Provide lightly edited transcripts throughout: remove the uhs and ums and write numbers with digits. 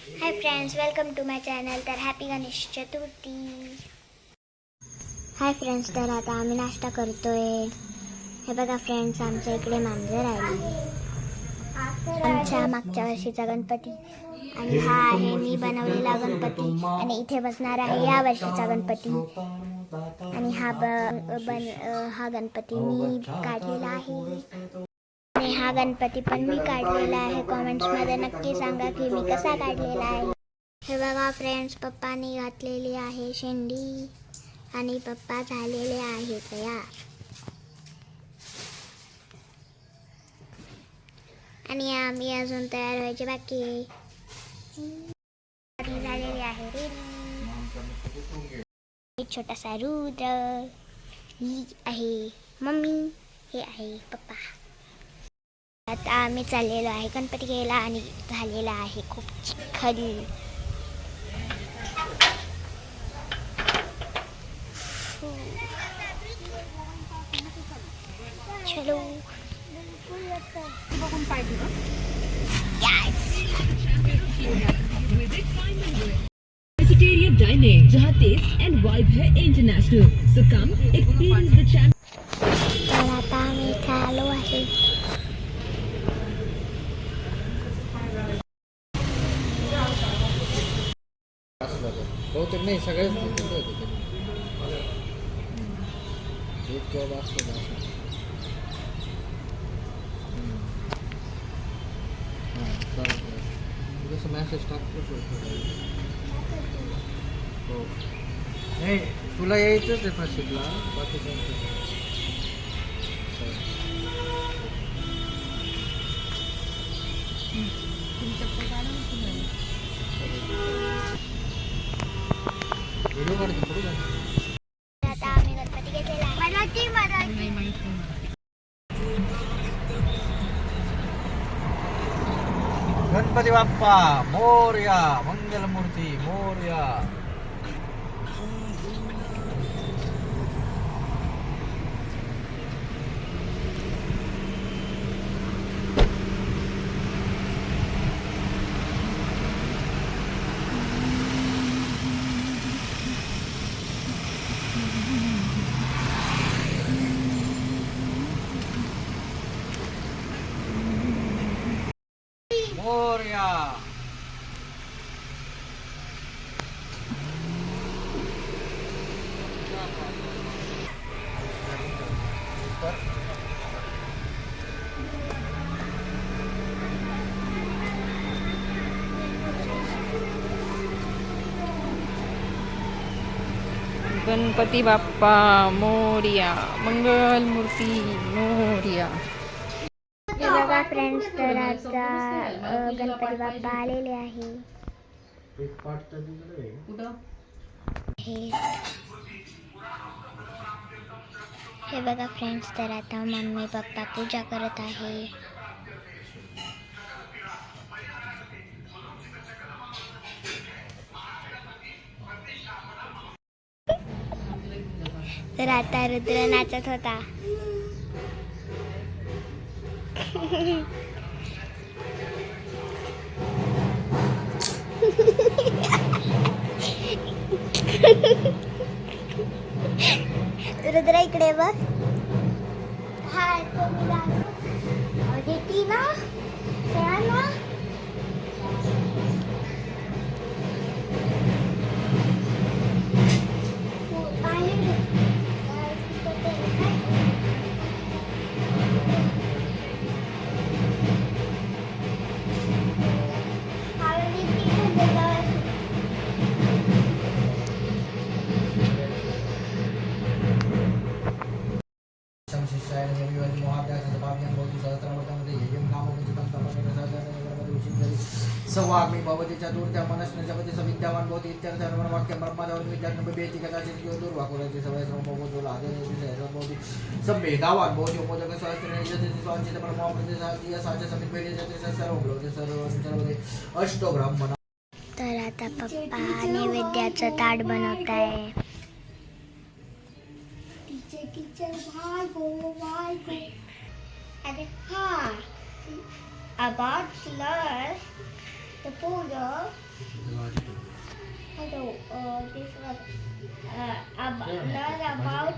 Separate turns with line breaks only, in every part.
High friends, welcome to my channel. तर happy Ganesh Chaturthi. Hi friends, तर आता आम्ही नाश्ता करतोय. हे बघा फ्रेंड्स, आमच्या इकडे मांजर आली. आमच्या मागच्या वर्षीचा गणपती आणि हा आहे मी बनवलेला गणपती. आणि इथे बसणार आहे या वर्षीचा गणपती. आणि हा गणपती मी काढलेला आहे. आणि हा गणपती पण मी काढलेला आहे. कॉमेंट्समध्ये नक्की सांगा की मी कसा काढलेला आहे. हे बघा फ्रेंड्स, पप्पानी घातलेली आहे शेंडी आणि पप्पा झालेले आहे तयार. आणि आम्ही अजून तयार व्हायचे बाकी झालेली आहे रेडी. एक छोटासा रुद्र, ही आहे मम्मी, हे आहे पप्पा. आता आम्ही चाललेलो आहे गणपती घ्यायला आणि झालेला आहे खूप चिखल. चलो बघून पाहिजे
वेजिटेरियन डाइनिंग जहाँ टेस्ट एंड वाइब है international. So come experience the champ.
तर आता आम्ही इथे आलो आहे.
बहुतेक नाही सगळेच एक जॉब असतो ना. जसं मॅसेज टाकतो हो. नाही तुला यायचंच आहे नाशिकला, बाकी व्हिडिओ काढतो थोडं.
आता आम्ही गणपती घेतलेला आहे.
गणपती बाप्पा मोरया, मंगलमूर्ती मोरया. मोरया.
गणपती बाप्पा मोरया, मंगल मूर्ती मोरया.
हे बघा फ्रेंड्स, तर आता गणपती बाप्पा आलेले आहे. हे बघा फ्रेंड्स, तर आता मम्मी पप्पा पूजा करत आहे. तर आता रुद्र नाचत होता. रुद्र इकडे बघ. हाय टीना खेळा.
सवाग्मी भवति चतुर्थ्या मनस्न जगति सविद्यावान भवति इत्यर्थं वाक्यं ब्रह्मदेवं विद्यार्थं बेति कदाचित् दुर्वाकुलति सवैस्रं भवतो लादेन भवति संवेदावान भवति मोदक सहस्रेण यजति स्वांचित ब्रह्मप्रति सहस्रिय साच समित्वेन यजति सर्वं भवति सर्वं सर्वदे अष्टो ब्राह्मण.
तर आता पप्पा नैवेद्याचं ताट बनवत आहे. अरे हा about slurs, The photo. Hello. This was not about.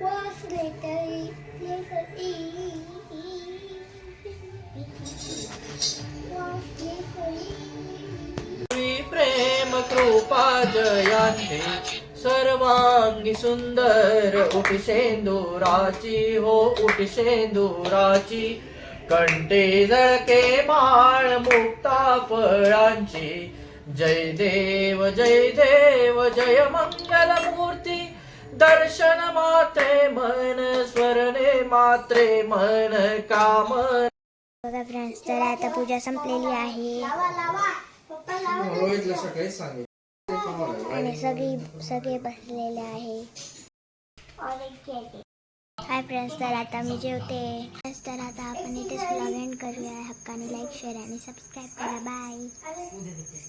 Was letter E. Was letter E.
प्रेम कृपा जयांते सर्वांगी सुंदर उठसेंदुराची हो उठसेंदुराची कंठे जळके माळ मुक्ता फळांची जय देव जय मंगल मूर्ती दर्शन मात्रे मन स्मरणे मात्रे मन काम.
बघा फ्रेंड्स, तर आता पूजा संपलेली आहे आणि सगळे बसलेले आहे. हाय फ्रेंड्स, तर आता मी जेवते. तर आता आपण इथेच व्लॉग एंड करूया. हक्काने लाईक शेअर आणि सबस्क्राईब करा. बाय.